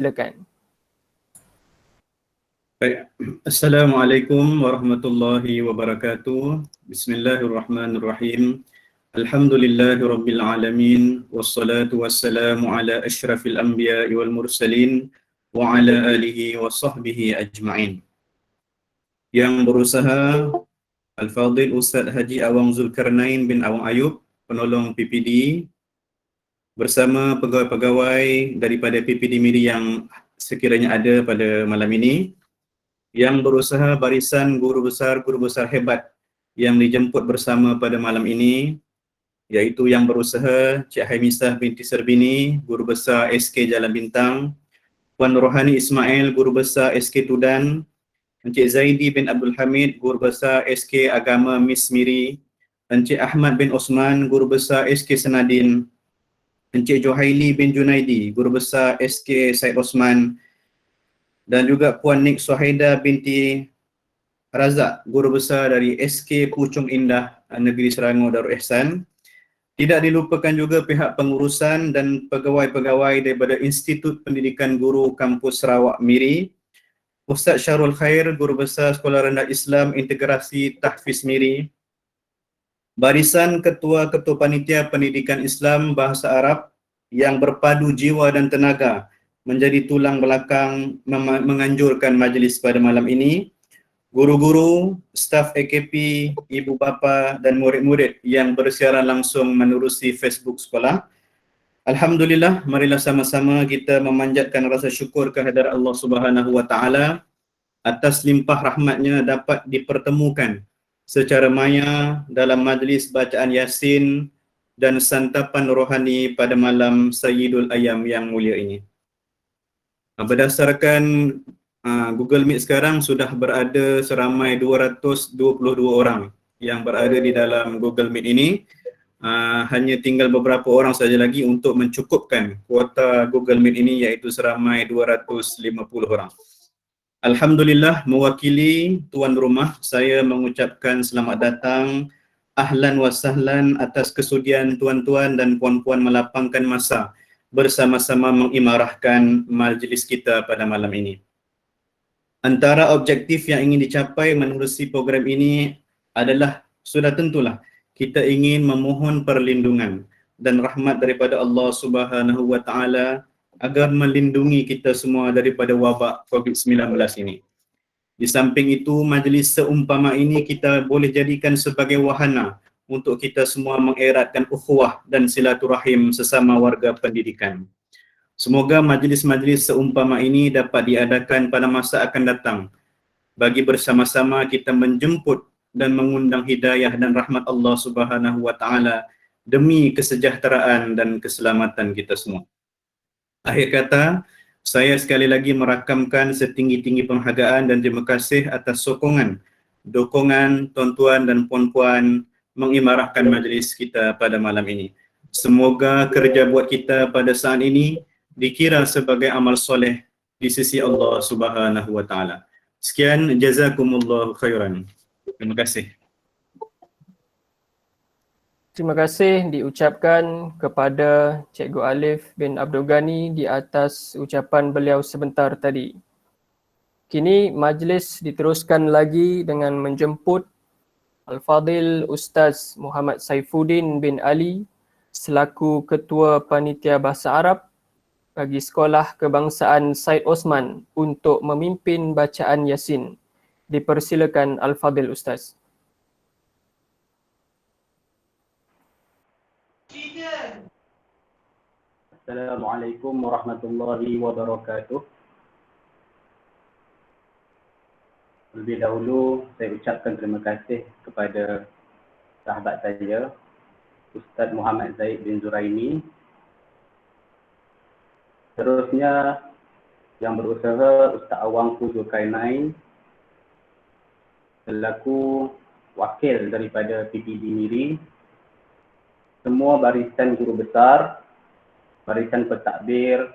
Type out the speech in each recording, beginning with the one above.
Silakan. Baik. Assalamualaikum warahmatullahi wabarakatuh. Bismillahirrahmanirrahim. Alhamdulillahirabbil alamin wassalatu wassalamu ala asyrafil anbiya'i wal mursalin wa ala alihi wa sahbihi ajma'in. Yang berusaha Al-Fadhil Ustaz Haji Awang Zulkarnain bin Awang Ayub, penolong PPD, bersama pegawai-pegawai daripada PPD Miri yang sekiranya ada pada malam ini, yang berusaha barisan guru besar hebat yang dijemput bersama pada malam ini, iaitu yang berusaha Cik Haimisah binti Serbini, guru besar SK Jalan Bintang, Puan Rohani Ismail, guru besar SK Tudan, Encik Zaidi bin Abdul Hamid, guru besar SK Agama Miss Miri, Encik Ahmad bin Osman, guru besar SK Senadin, Encik Johaili bin Junaidi, guru besar SK Said Osman, dan juga Puan Nik Suhaida binti Razak, guru besar dari SK Puchong Indah Negeri Selangor Darul Ihsan. Tidak dilupakan juga pihak pengurusan dan pegawai-pegawai daripada Institut Pendidikan Guru Kampus Sarawak Miri, Ustaz Syarul Khair, guru besar Sekolah Rendah Islam Integrasi Tahfiz Miri, barisan ketua-ketua panitia pendidikan Islam Bahasa Arab yang berpadu jiwa dan tenaga menjadi tulang belakang menganjurkan majlis pada malam ini, guru-guru, staf AKP, ibu bapa dan murid-murid yang bersiaran langsung menerusi Facebook sekolah. Alhamdulillah, marilah sama-sama kita memanjatkan rasa syukur kehadirat Allah Subhanahu wa taala atas limpah rahmatnya dapat dipertemukan secara maya dalam majlis bacaan Yasin dan santapan rohani pada malam Sayyidul Ayyam yang mulia ini. Berdasarkan Google Meet sekarang sudah berada seramai 222 orang yang berada di dalam Google Meet ini. Hanya tinggal beberapa orang saja lagi untuk mencukupkan kuota Google Meet ini, iaitu seramai 250 orang. Alhamdulillah, mewakili tuan rumah, saya mengucapkan selamat datang, ahlan wa sahlan atas kesudian tuan-tuan dan puan-puan melapangkan masa bersama-sama mengimarahkan majlis kita pada malam ini. Antara objektif yang ingin dicapai menerusi program ini adalah, sudah tentulah, kita ingin memohon perlindungan dan rahmat daripada Allah Subhanahu wa taala agar melindungi kita semua daripada wabak COVID-19 ini. Di samping itu, majlis seumpama ini kita boleh jadikan sebagai wahana untuk kita semua mengeratkan ukhuwah dan silaturahim sesama warga pendidikan. Semoga majlis-majlis seumpama ini dapat diadakan pada masa akan datang bagi bersama-sama kita menjemput dan mengundang hidayah dan rahmat Allah Subhanahu wa taala demi kesejahteraan dan keselamatan kita semua. Akhir kata, saya sekali lagi merakamkan setinggi-tinggi penghargaan dan terima kasih atas sokongan, dokongan tuan-tuan dan puan-puan mengimarahkan majlis kita pada malam ini. Semoga kerja buat kita pada saat ini dikira sebagai amal soleh di sisi Allah Subhanahu wa taala. Sekian, jazakumullahu khairan. Terima kasih. Terima kasih diucapkan kepada Cikgu Alif bin Abdul Ghani di atas ucapan beliau sebentar tadi. Kini majlis diteruskan lagi dengan menjemput Al-Fadhil Ustaz Muhammad Saifuddin bin Ali selaku Ketua Panitia Bahasa Arab bagi Sekolah Kebangsaan Said Osman untuk memimpin bacaan Yasin. Dipersilakan Al-Fadhil Ustaz. Assalamualaikum warahmatullahi wabarakatuh. Lebih dahulu saya ucapkan terima kasih kepada sahabat saya, Ustaz Muhammad Zaid bin Zuraimi. Terusnya yang berusaha Ustaz Awang Zulkarnain selaku wakil daripada PPD Miri, semua barisan guru besar, barisan pentadbir,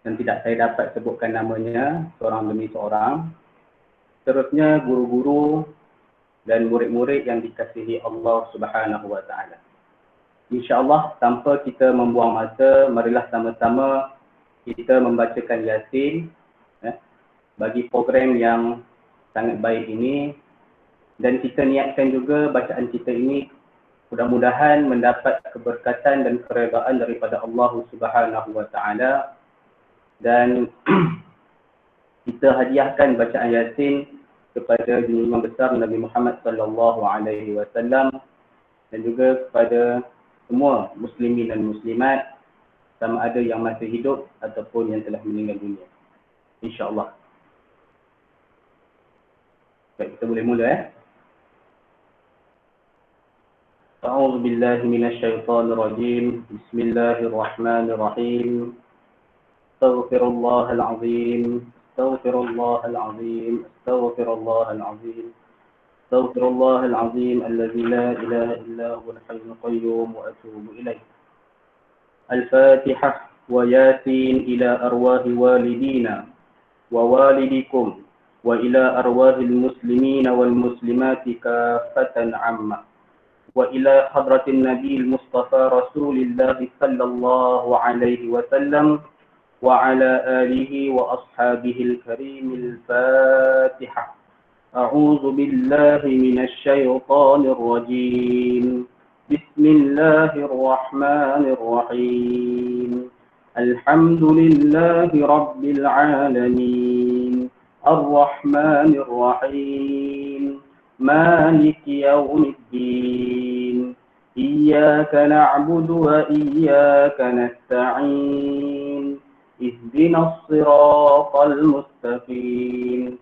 dan tidak saya dapat sebutkan namanya seorang demi seorang. Terusnya guru-guru dan murid-murid yang dikasihi Allah Subhanahu wa taala. InsyaAllah tanpa kita membuang masa, marilah sama-sama kita membacakan Yasin bagi program yang sangat baik ini, dan kita niatkan juga bacaan kita ini mudah-mudahan mendapat keberkatan dan keredaan daripada Allah Subhanahu wa taala, dan kita hadiahkan bacaan Yasin kepada Imam besar Nabi Muhammad sallallahu alaihi wasallam dan juga kepada semua muslimin dan muslimat sama ada yang masih hidup ataupun yang telah meninggal dunia, insya-Allah. Baik, kita boleh mula A'udzu billahi minasyaitonir rajim. Bismillahirrahmanirrahim. Astaghfirullahal azim. Astaghfirullahal azim. Astaghfirullahal azim. Astaghfirullahal azim alladzi la ilaha illa huwal hayyul qayyum wa atubu ilaih. Al-Fatihah wa Yasin ila arwahi walidina wa walidikum wa ila arwahil muslimina wal muslimati kaffatan amma wa ila hadratin nabiyil mustafa rasulillahi sallallahu alaihi wasallam wa ala alihi wa ashabihi al-karimil Fatihah. A'udzu billahi minasy syaithanir rajim. Bismillahirrahmanirrahim. Alhamdulillahi rabbil alamin. Ar-Rahmanir Rahim. Maliki yaumiddin. Iyyaka na'budu wa iyyaka nasta'in. Ihdinas siratal mustaqim.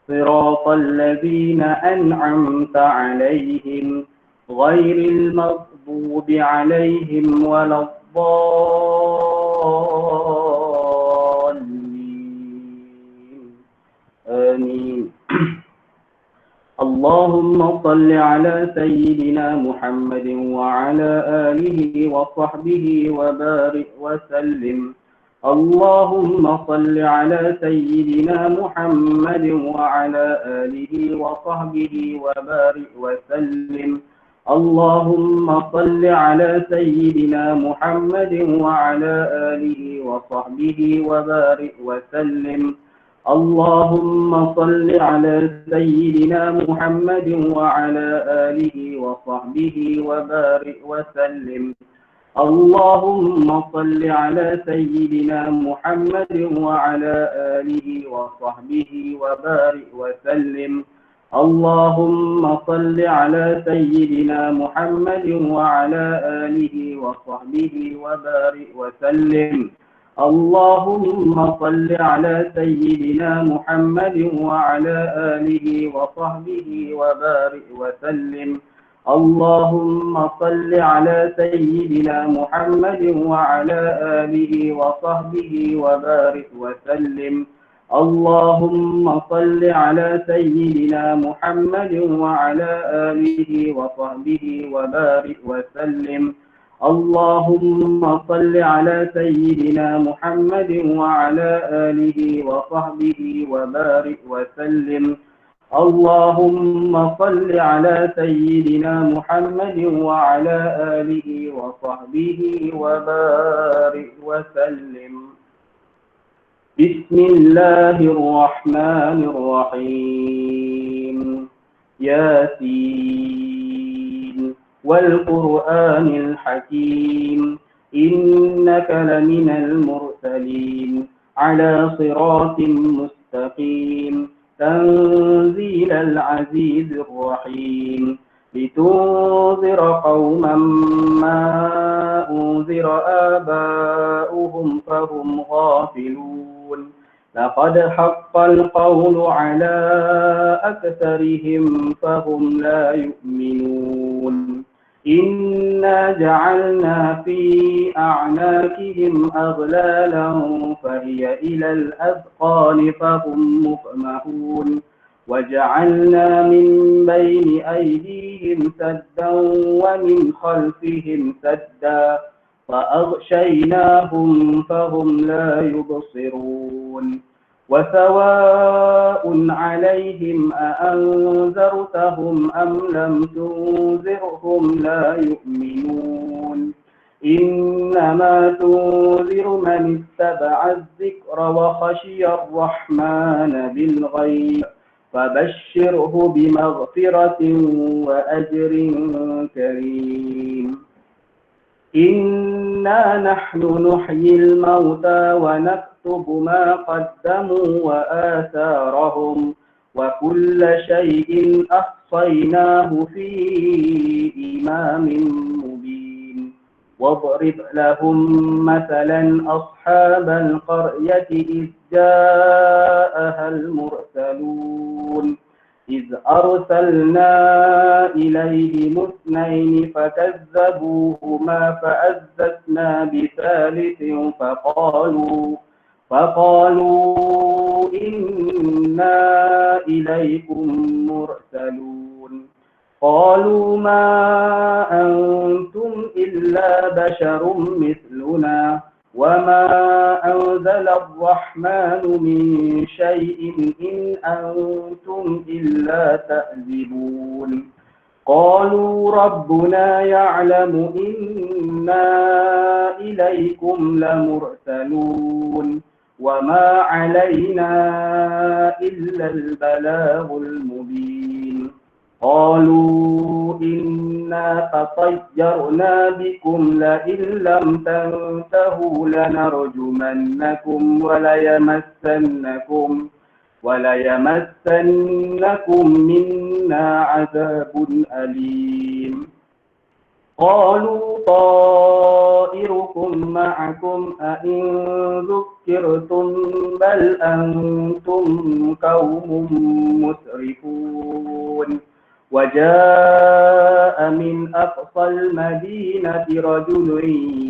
Siratal ladzina an'amta 'alaihim غير المغضوب عليهم ولا الضالين آمين. اللهم صل على سيدنا محمد وعلى آله وصحبه وبارك وسلم. اللهم صل على سيدنا محمد وعلى آله وصحبه وبارك وسلم. اللهم صل على سيدنا محمد وعلى آله وصحبه وبارك وسلم. اللهم صل على سيدنا محمد وعلى آله وصحبه وبارك وسلم. اللهم صل على سيدنا محمد وعلى آله وصحبه وبارك وسلم. اللهم صل على سيدنا محمد وعلى آله وصحبه وبارك وسلم. اللهم صل على سيدنا محمد وعلى آله وصحبه وبارك وسلم. اللهم صل على سيدنا محمد وعلى آله وصحبه وبارك وسلم. اللهم صل على سيدنا محمد وعلى آله وصحبه وبارك وسلم. اللهم صل على سيدنا محمد وعلى آله وصحبه وبارك وسلم. اللهم صل على سيدنا محمد وعلى آله وصحبه وبارك وسلم. بسم الله الرحمن الرحيم. ياسين والقرآن الحكيم. إنك لمن المرسلين على صراط مستقيم. تنزيل العزيز الرحيم. لتنذر قوما ما أنذر آباؤهم فهم غافلون. لقد حق القول على أكثرهم فهم لا يؤمنون. إنا جعلنا في أعناقهم أغلالا فهي إلى الأذقان فهم مقمحون. وجعلنا من بين أيديهم سدا ومن خلفهم سدا فأغشيناهم فهم لا يبصرون. وسواء عليهم أأنذرتهم أم لم تنذرهم لا يؤمنون. إنما تنذر من اتبع الذكر وخشي الرحمن بالغيب فبشره بمغفرة وأجر كريم. إنا نحن نحيي الموتى ونكتب ما قدموا وآثارهم وكل شيء أحصيناه في إمام مبين. واضرب لهم مثلا أصحاب القرية إذ جاءها المرسلون إذ أرسلنا إليهم اثنين فكذبوهما فعززنا بثالث فقالوا إنا إليكم مرسلون. قالوا ما أنتم إلا بشر مثلنا وما أنزل الرحمن من شيء إن أنتم إلا تكذبون. قالوا ربنا يعلم إنا إليكم لمرسلون وما علينا إلا البلاغ المبين. قالوا إنا تطيرنا بكم لئن لم تنتهوا لنرجمنكم وليمسنكم منا عذاب أليم. قالوا طائركم معكم أئن ذكرتم بل أنتم قوم مسرفون. وجاء من أقصى المدينة رجل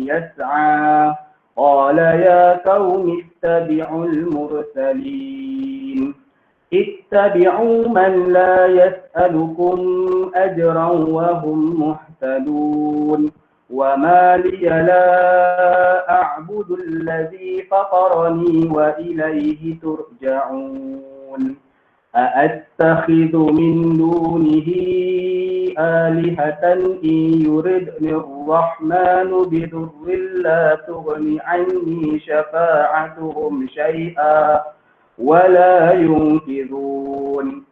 يسعى قال يا قوم اتبعوا المرسلين اتبعوا من لا يسألكم أجرا وهم مهتدون. وما لي لا أعبد الذي فطرني وإليه ترجعون. أأتخذ من دونه آلهة إن يردني الرحمن بضر لا تغن عني شفاعتهم شيئا ولا ينقذون.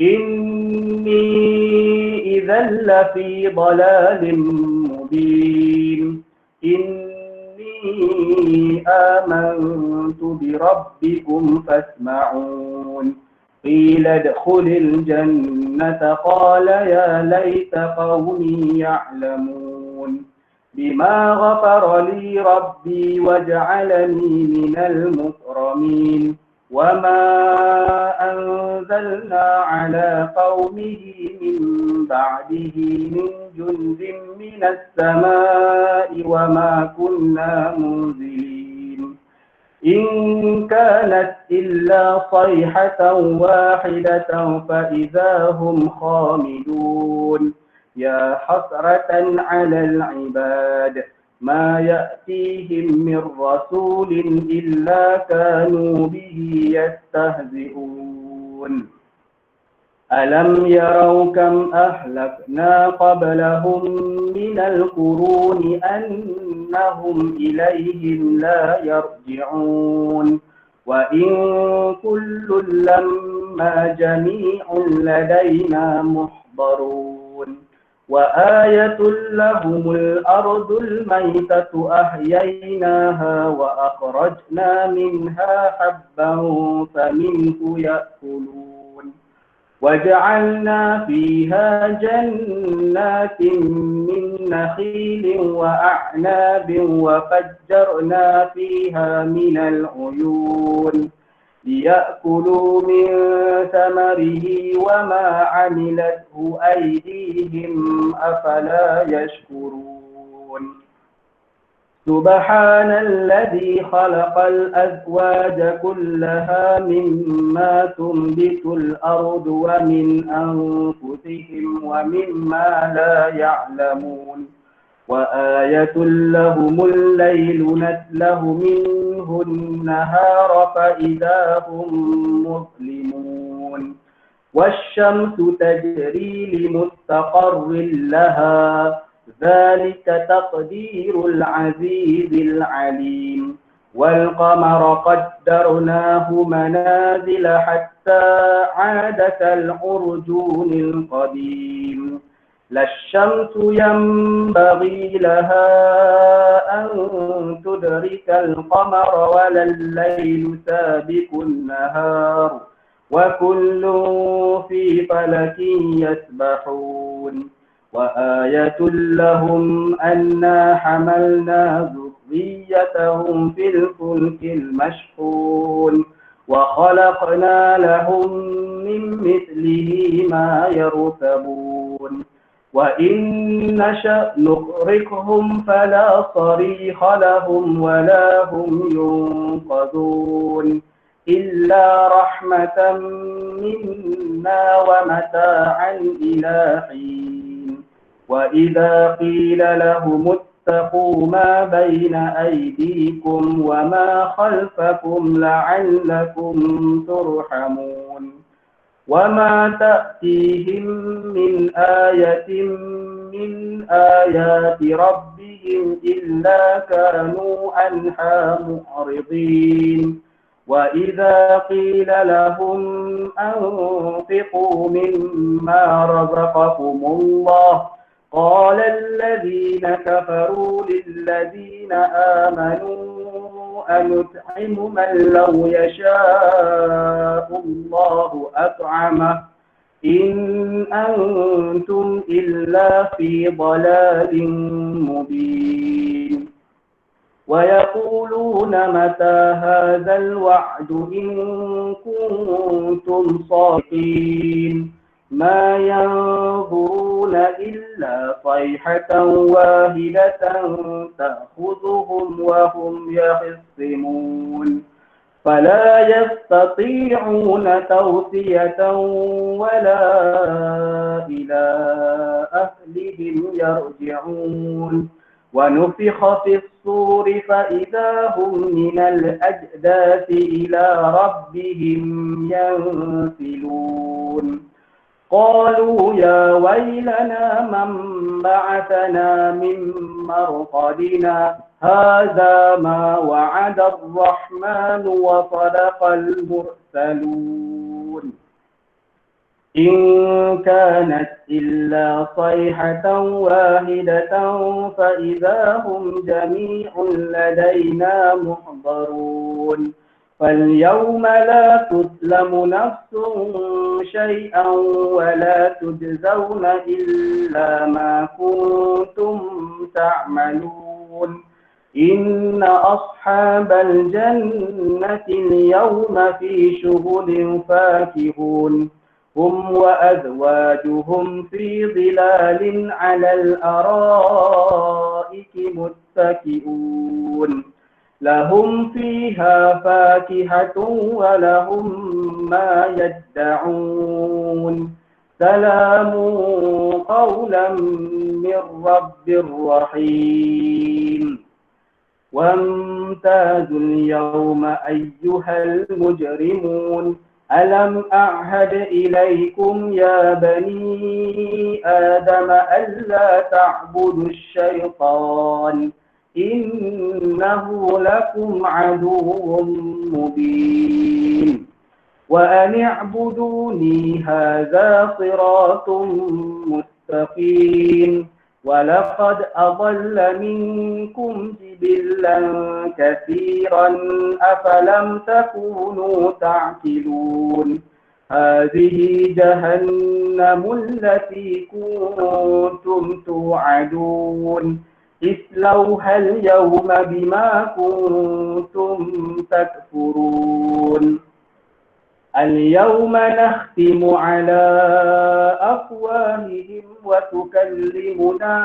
إني إذا لفي ضلال مبين. إني آمنت بربكم فاسمعون. قيل ادخل الجنة قال يا ليت قومي يعلمون بما غفر لي ربي وجعلني من المكرمين. وما أنزلنا على قومه من بعده من جند من السماء وما كنا منزلين. إن كانت إلا صيحة واحدة فإذا هم خامدون. يا حسرة على العباد ما يأتيهم من رسول إلا كانوا به يستهزئون. ألم يروا كم أهلكنا قبلهم من القرون أنهم إليهم لا يرجعون. وإن كل لما جميع لدينا محضرون. وآية لهم الأرض الميتة أحييناها وأخرجنا منها حبا فمنه يأكلون. وجعلنا فيها جنات من نخيل وأعناب وفجرنا فيها من العيون ليأكلوا من ثمره وما عملته أيديهم أفلا يشكرون. سبحان الذي خلق الأزواج كلها مما تنبت الأرض ومن أنفسهم ومما لا يعلمون. وآية لهم الليل نسلخ منه النهار فإذا هم مظلمون. والشمس تجري لمستقر لها ذلك تقدير العزيز العليم والقمر قدرناه منازل حتى عاد كالعرجون القديم لا الشمس ينبغي لها أن تدرك القمر ولا الليل سابق النهار وكل في فلك يسبحون وآية لهم أنا حملنا ذريتهم في الفلك المشحون وخلقنا لهم من مثله ما يركبون وإن نشأ نغرقهم فلا صريخ لهم ولا هم ينقذون إلا رحمة منا ومتاعا إلى حين وإذا قيل لهم اتقوا ما بين أيديكم وما خلفكم لعلكم ترحمون وما تأتيهم من آية من آيات ربهم إلا كانوا عنها معرضين وإذا قيل لهم أنفقوا مما رزقكم الله قال الذين كفروا للذين آمنوا أنطعم من لو يشاء الله أطعمه إن أنتم إلا في ضلال مبين ويقولون متى هذا الوعد إن كنتم صادقين ما ينظرون إلا صيحة واحدة تأخذهم وهم يخصمون فلا يستطيعون توصية ولا إلى أهلهم يرجعون ونفخ في الصور فإذا هم من الأجداث إلى ربهم ينسلون قالوا يا ويلنا من بعثنا من مرقدنا هذا ما وعد الرحمن وصدق المرسلون إن كانت إلا صيحة واحدة فإذا هم جميع لدينا محضرون فاليوم لا تظلم نفس شيئا ولا تجزون إلا ما كنتم تعملون إن أصحاب الجنة اليوم في شغل فاكهون هم وأزواجهم في ظلال على الأرائك متكئون لهم فيها فاكهة ولهم ما يدعون سلام قولا من رب رحيم وامتازوا اليوم أيها المجرمون ألم أعهد إليكم يا بني آدم ألا تعبدوا الشيطان إنه لكم عدو مبين وأن اعبدوني هذا صراط مستقيم ولقد أضل منكم جبلا كثيرا أفلم تكونوا تعقلون هذه جهنم التي كنتم توعدون اصلوها اليوم بما كنتم تكفرون اليوم نختم على أفواههم وتكلمنا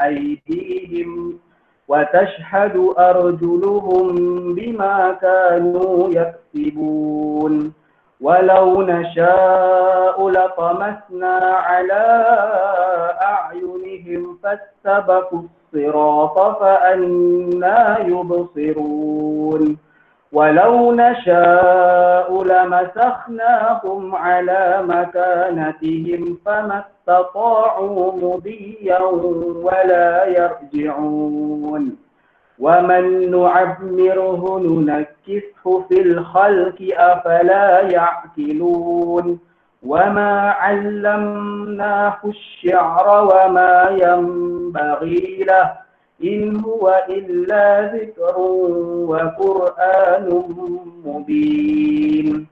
أيديهم وتشهد أرجلهم بما كانوا يكسبون ولو نشاء لطمسنا على أعينهم فاستبقوا الصراط فأنى يبصرون ولو نشاء لمسخناهم على مكانتهم فما استطاعوا مضيا ولا يرجعون ومن نعمره ننكسه في الخلق أفلا يعقلون وما علمناه الشعر وما ينبغي له إن هو إلا ذكر وقرآن مبين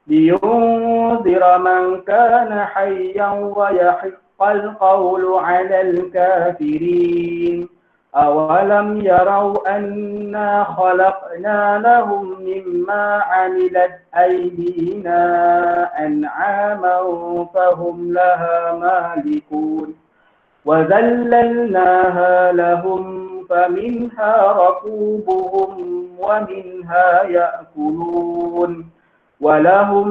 لينذر من كان حيا ويحق القول على الكافرين أولم يروا أنا خلقنا لهم مما عملت أيدينا أنعاما فهم لها مالكون وذللناها لهم فمنها ركوبهم ومنها يأكلون ولهم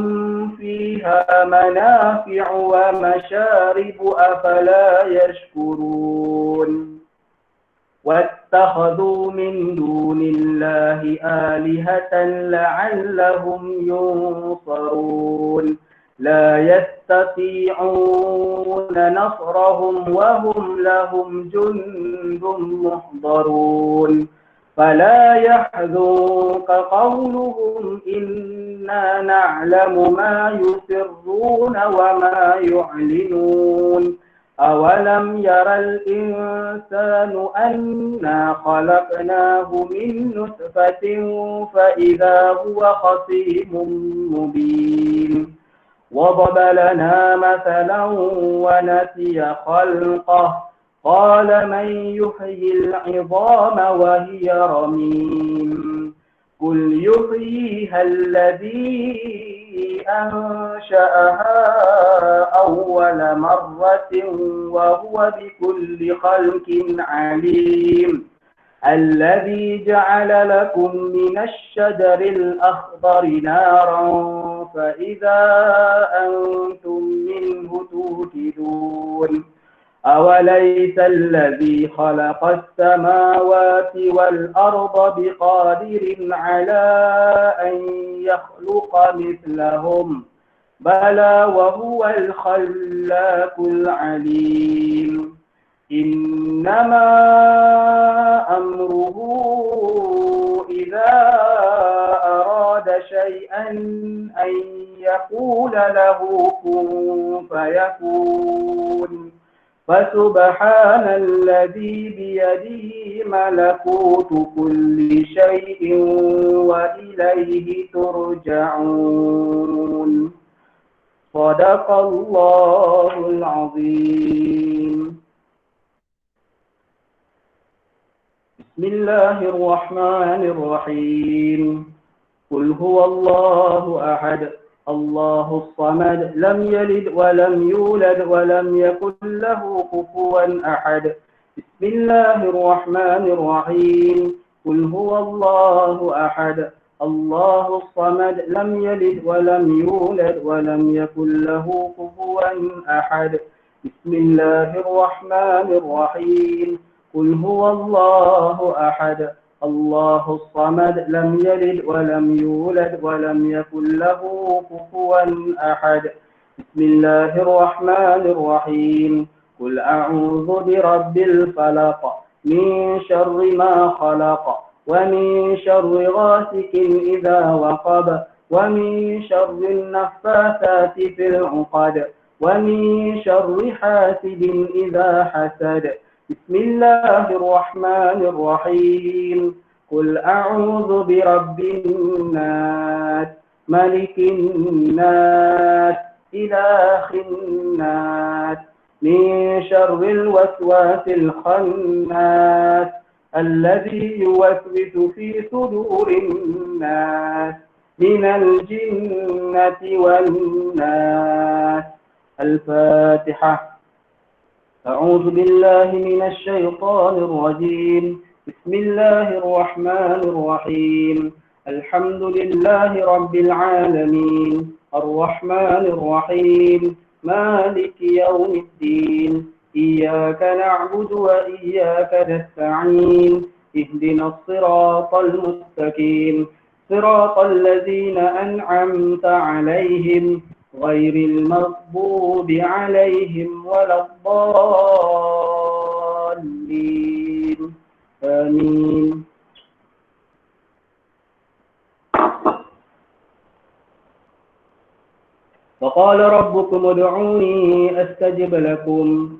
فيها منافع ومشارب أفلا يشكرون واتخذوا من دون الله آلهة لعلهم ينصرون لا يستطيعون نصرهم وهم لهم جند محضرون فلا يحزنك قولهم إنا نعلم ما يسرون وما يعلنون أولم ير الإنسان أنا خلقناه من نطفة فإذا هو خصيم مبين وضرب لنا مثلا ونسي خلقه قال من يحيي العظام وهي رميم قل يحييها الذي أنشأها أول مرة وهو بكل خلق عليم الذي جعل لكم من الشجر الأخضر نارا فإذا أنتم منه توقدون أوليس الذي خلق السماوات والأرض بقادر على أن يخلق مثلهم بلى وهو الخلاق العليم إنما أمره إذا أراد شيئا أن يقول له كن فيكون فسبحان الذي بيده ملكوت كل شيء وإليه ترجعون صدق الله العظيم. بسم الله الرحمن الرحيم. قل هو الله أحد الله الصمد لم يلد ولم يولد ولم يكن له كفوا أحد. بسم الله الرحمن الرحيم. قل هو الله أحد الله الصمد لم يلد ولم يولد ولم يكن له كفوا أحد. بسم الله الرحمن الرحيم. قل هو الله أحد الله الصمد لم يلد ولم يولد ولم يكن له كفوا أحد. بسم الله الرحمن الرحيم. قل أعوذ برب الفلق من شر ما خلق ومن شر غاسق إذا وقب ومن شر النفاثات في العقد ومن شر حاسد إذا حسد. بسم الله الرحمن الرحيم. قل أعوذ برب الناس ملك الناس إله الناس من شر الوسواس الخناس الذي يوسوس في صدور الناس من الجنة والناس. الفاتحة. أعوذ بالله من الشيطان الرجيم. بسم الله الرحمن الرحيم. الحمد لله رب العالمين الرحمن الرحيم مالك يوم الدين إياك نعبد وإياك نستعين اهدنا الصراط المستقيم صراط الذين أنعمت عليهم غير المغضوب عليهم ولا الضالين آمين. وقال ربكم ادعوني أستجب لكم.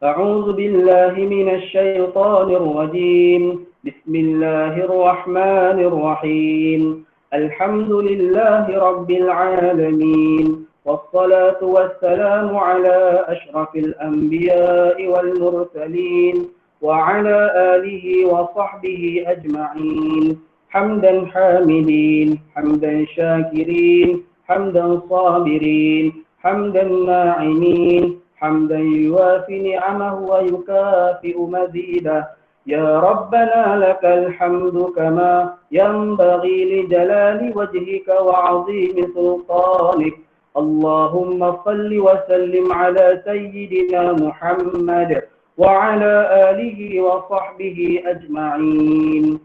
أعوذ بالله من الشيطان الرجيم. بسم الله الرحمن الرحيم. الحمد لله رب العالمين، والصلاة والسلام على أشرف الأنبياء والمرسلين وعلى آله وصحبه أجمعين. حمدا حامدين، حمدا شاكرين، حمدا صابرين، حمدا ناعمين، حمدا يوافي نعمه ويكافئ مزيده. يا ربنا لك الحمد كما ينبغي لجلال وجهك وعظيم سلطانك. اللهم صل وسلم على سيدنا محمد وعلى آله وصحبه أجمعين.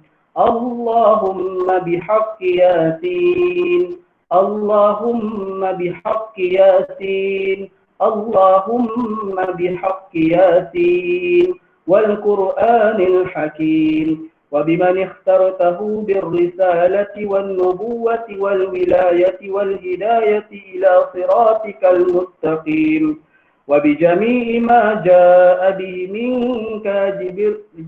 اللهم بحق ياسين، اللهم بحق ياسين، اللهم بحق ياسين والقرآن الحكيم، وبمن اخترته بالرسالة والنبوة والولاية والهداية إلى صراطك المستقيم، وبجميع ما جاء به منك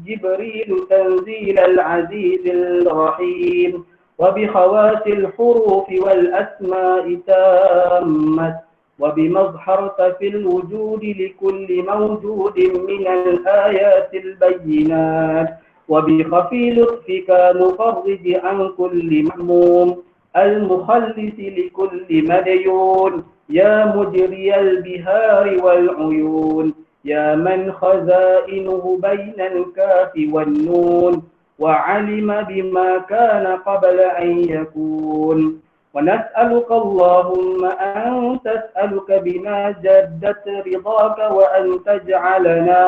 جبريل تنزيل العزيز الرحيم، وبخواص الحروف والأسماء تامة، وبما اظهرت في الوجود لكل موجود من الآيات البينات، وبخفي لطفك مفرج عن كل مهموم المخلص لكل مديون، يا مجري البهار والعيون، يا من خزائنه بين الكاف والنون وعلم بما كان قبل أن يكون. ونسألك اللهم أن تسألك بما جدت رضاك وأن تجعلنا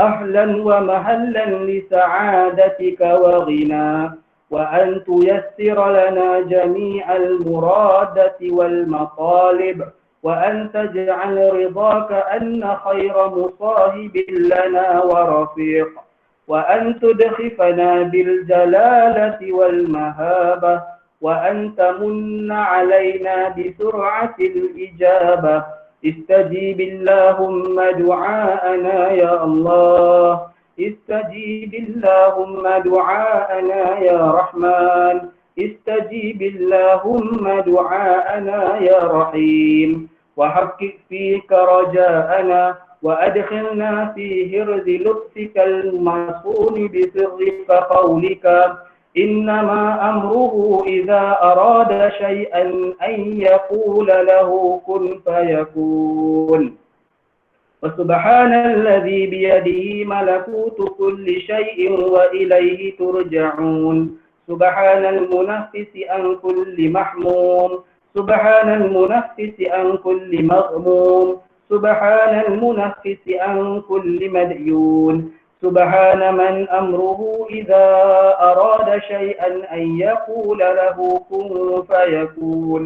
أهلا ومهلا لسعادتك وغنى، وأن تيسر لنا جميع المرادة والمطالب، وأن تجعل رضاك أن خير مصاحب لنا ورفيق، وأن تدخفنا بالجلالة والمهابة، وأن تمن علينا بسرعة الإجابة. استجيب اللهم دعاءنا يا الله، استجيب اللهم دعاءنا يا رحمن، استجيب اللهم دعاءنا يا رحيم، وحقق فيك رجاءنا، وأدخلنا في هرز لطفك المصون بسرك قولك إنما أمره إذا أراد شيئا أن يقول له كن فيكون. وسبحان الذي بيده ملكوت كل شيء وإليه ترجعون. سبحان المنفس عن كل محموم، سبحان المنفس عن كل مغموم، سبحان المنفس عن كل مديون، سبحان من أمره إذا أراد شيئا أن يقول له كن فيكون.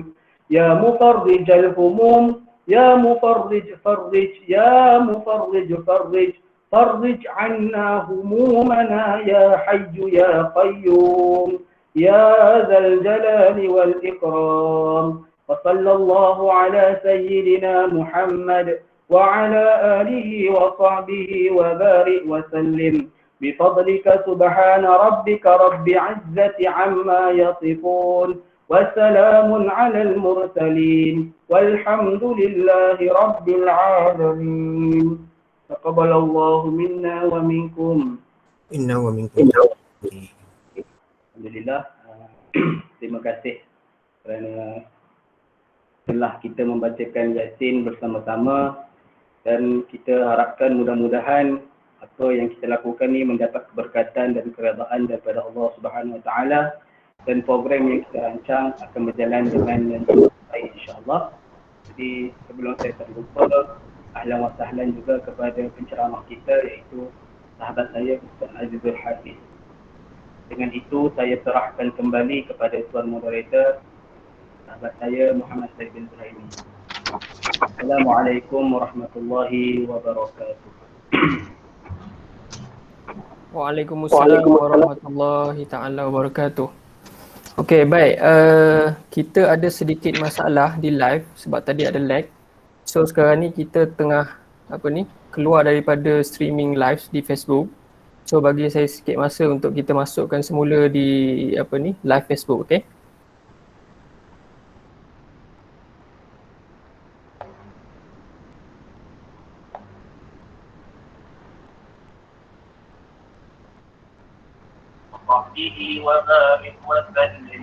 يا مفرج الهموم، يا مفرج فرج، يا مفرج فرج، فرج عنا همومنا يا حي يا قيوم يا ذا الجلال والإكرام. وصلى الله على سيدنا محمد وعلى آله وصحبه وبارك وسلم بفضلك. سبحان ربك رب عزة عما يصفون، وسلام على المرسلين، والحمد لله رب العالمين. تقبل الله منا ومنكم. Inna wa minkum. Alhamdulillah. Terima kasih kerana telah kita membacakan Yasin bersama-sama, dan kita harapkan mudah-mudahan apa yang kita lakukan ni mendapat keberkatan dan keredaan daripada Allah Subhanahu Wa Taala, dan program yang kita rancang akan berjalan dengan baik insya-Allah. Jadi sebelum saya terlupa, ahlan wa sahlan juga kepada penceramah kita, iaitu sahabat saya Ustaz Azizul Hafiz. Dengan itu saya serahkan kembali kepada Tuan Moderator, sahabat saya Muhammad Zaid bin Zuraini. Assalamualaikum warahmatullahi wabarakatuh. Waalaikumsalam warahmatullahi taala wabarakatuh. Okey, baik. Kita ada sedikit masalah di live sebab tadi ada lag. So sekarang ni kita tengah keluar daripada streaming live di Facebook. So bagi saya sikit masa untuk kita masukkan semula di live Facebook, okey? وصحبه وبارك وسلم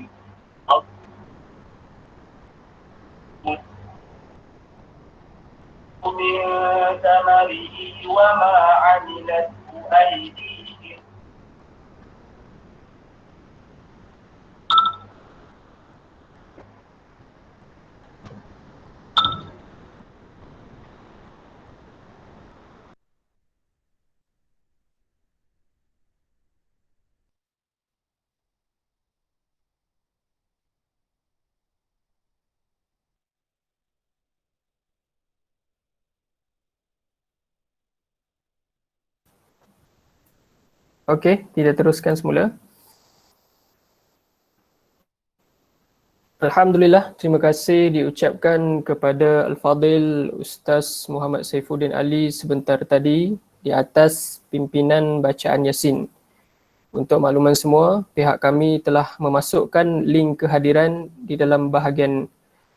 من ثمره وما عملته أيديهم Okey, kita teruskan semula. Alhamdulillah, terima kasih diucapkan kepada Al-Fadhil Ustaz Muhammad Saifuddin Ali sebentar tadi di atas pimpinan bacaan Yasin. Untuk makluman semua, pihak kami telah memasukkan link kehadiran di dalam bahagian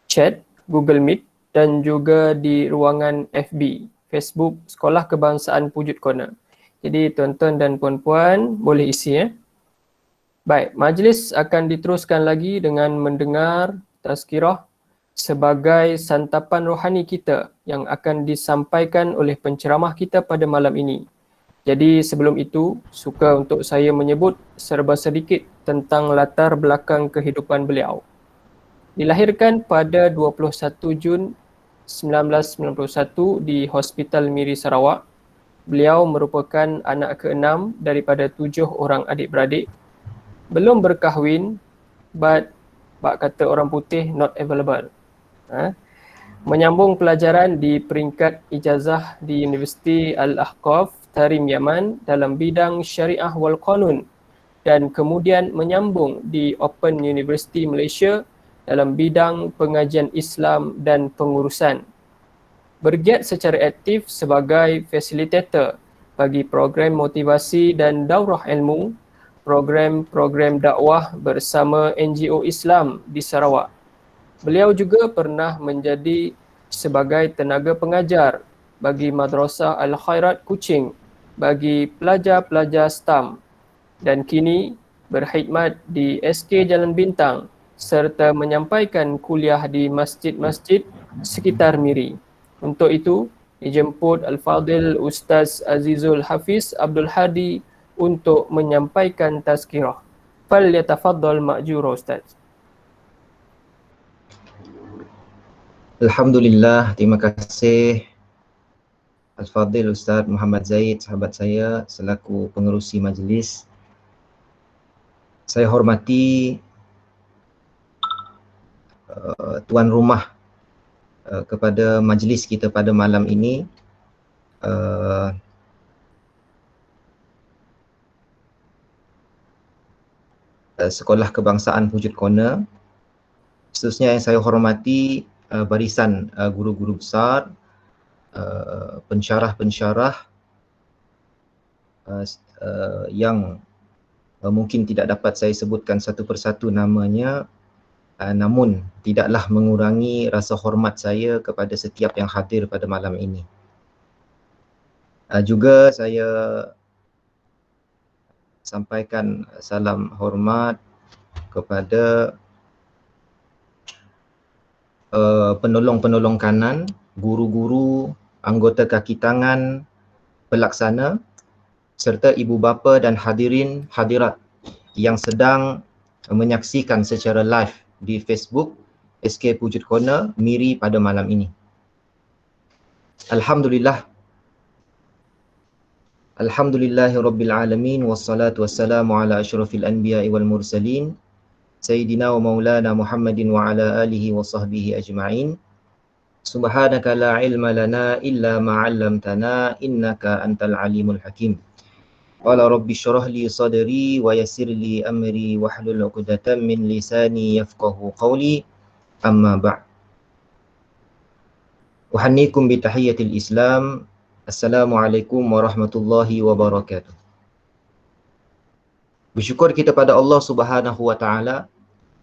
chat Google Meet dan juga di ruangan FB, Facebook Sekolah Kebangsaan Pujut Corner. Jadi tuan-tuan dan puan-puan boleh isi ya. Baik, majlis akan diteruskan lagi dengan mendengar tazkirah sebagai santapan rohani kita yang akan disampaikan oleh penceramah kita pada malam ini. Jadi sebelum itu, suka untuk saya menyebut serba sedikit tentang latar belakang kehidupan beliau. Dilahirkan pada 21 Jun 1991 di Hospital Miri Sarawak. Beliau merupakan anak ke-6 daripada 7 orang adik-beradik. Belum berkahwin, but kata orang putih not available. Menyambung pelajaran di peringkat ijazah di Universiti Al-Ahqaf, Tarim Yaman dalam bidang Syariah wal Qanun dan kemudian menyambung di Open University Malaysia dalam bidang pengajian Islam dan pengurusan. Bergiat secara aktif sebagai fasilitator bagi program motivasi dan daurah ilmu, program-program dakwah bersama NGO Islam di Sarawak. Beliau juga pernah menjadi sebagai tenaga pengajar bagi Madrasah Al-Khairat Kuching bagi pelajar-pelajar STAM dan kini berkhidmat di SK Jalan Bintang serta menyampaikan kuliah di masjid-masjid sekitar Miri. Untuk itu, dijemput Al-Fadhil Ustaz Azizul Hafiz Abdul Hadi untuk menyampaikan tazkirah. Falyatafaddal ma'jura Ustaz. Alhamdulillah, terima kasih Al-Fadhil Ustaz Muhammad Zaid, sahabat saya selaku pengerusi majlis. Saya hormati tuan rumah kepada majlis kita pada malam ini, Sekolah Kebangsaan Pujut Corner. Khususnya yang saya hormati barisan guru-guru besar, pensyarah-pensyarah yang mungkin tidak dapat saya sebutkan satu persatu namanya, namun tidaklah mengurangi rasa hormat saya kepada setiap yang hadir pada malam ini. Juga saya sampaikan salam hormat kepada penolong-penolong kanan, guru-guru, anggota kaki tangan, pelaksana, serta ibu bapa dan hadirin hadirat yang sedang menyaksikan secara live di Facebook SK Pujut Corner Miri pada malam ini. Alhamdulillah, Alhamdulillahi Rabbil Alamin, wassalatu wassalamu ala asyrafil anbiya'i wal mursalin, Sayyidina wa maulana Muhammadin wa ala alihi wa sahbihi ajma'in. Subhanaka la ilma lana illa ma'allamtana innaka antal alimul hakim. Qala rabbi syrah li sadri wa yassir li amri wahlul 'uqdatam min lisani yafqahu qawli. Amma ba'd. Uhannikum bi tahiyyatil Islam. Assalamualaikum warahmatullahi wabarakatuh. Bersyukur kita pada Allah Subhanahu wa taala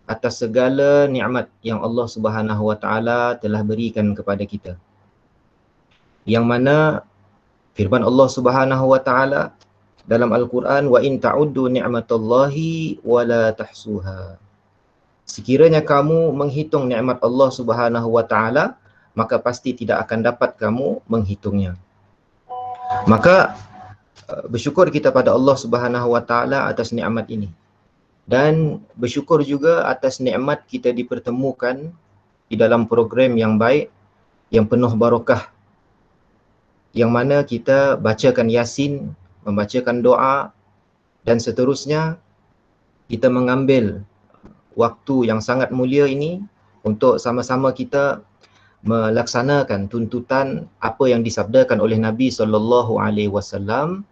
atas segala nikmat yang Allah Subhanahu wa taala telah berikan kepada kita. Yang mana firman Allah Subhanahu wa taala dalam Al-Quran, wa in ta'uddu ni'matallahi wa la tahsuha. Sekiranya kamu menghitung nikmat Allah Subhanahu wa taala, maka pasti tidak akan dapat kamu menghitungnya. Maka bersyukur kita pada Allah Subhanahu wa taala atas nikmat ini. Dan bersyukur juga atas nikmat kita dipertemukan di dalam program yang baik, yang penuh barakah. Yang mana kita bacakan Yasin, membacakan doa dan seterusnya, kita mengambil waktu yang sangat mulia ini untuk sama-sama kita melaksanakan tuntutan apa yang disabdakan oleh Nabi SAW,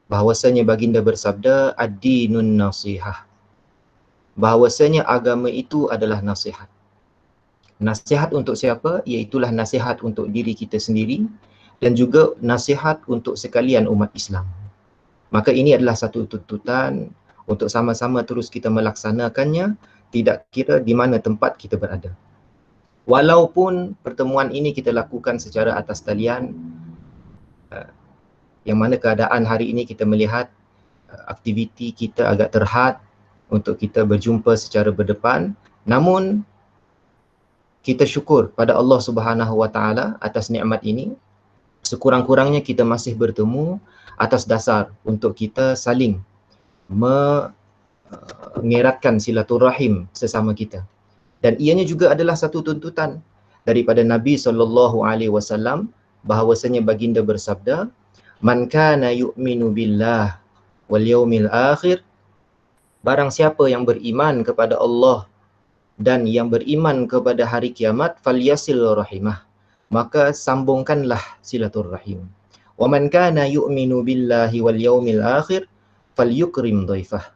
bahawasanya baginda bersabda, ad-dinun nasihah, bahawasanya agama itu adalah nasihat. Nasihat untuk siapa? Iaitulah nasihat untuk diri kita sendiri dan juga nasihat untuk sekalian umat Islam. Maka ini adalah satu tuntutan untuk sama-sama terus kita melaksanakannya, tidak kira di mana tempat kita berada. Walaupun pertemuan ini kita lakukan secara atas talian, yang mana keadaan hari ini kita melihat aktiviti kita agak terhad untuk kita berjumpa secara berdepan, namun kita syukur pada Allah Subhanahu wa taala atas nikmat ini. Sekurang-kurangnya kita masih bertemu atas dasar untuk kita saling mengeratkan silaturahim sesama kita. Dan ianya juga adalah satu tuntutan daripada Nabi SAW, bahawasanya baginda bersabda, man kana yu'minu billah wal yaumil akhir, barang siapa yang beriman kepada Allah dan yang beriman kepada hari kiamat, falyasil rahimah, maka sambungkanlah silaturahim. Wa man kana yu'minu billahi wal yaumil akhir falyukrim dhaifah,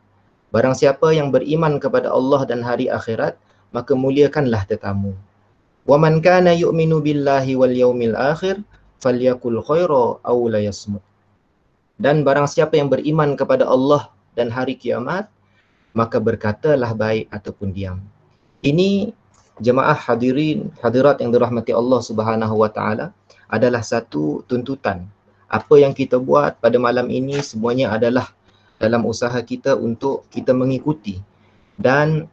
barang siapa yang beriman kepada Allah dan hari akhirat, maka muliakanlah tetamu. Wa man kana yu'minu billahi wal yaumil akhir falyakul khaira aw la yasmut, dan barang siapa yang beriman kepada Allah dan hari kiamat, maka berkatalah baik ataupun diam. Ini jemaah hadirin hadirat yang dirahmati Allah Subhanahu wa taala adalah satu tuntutan. Apa yang kita buat pada malam ini semuanya adalah dalam usaha kita untuk kita mengikuti dan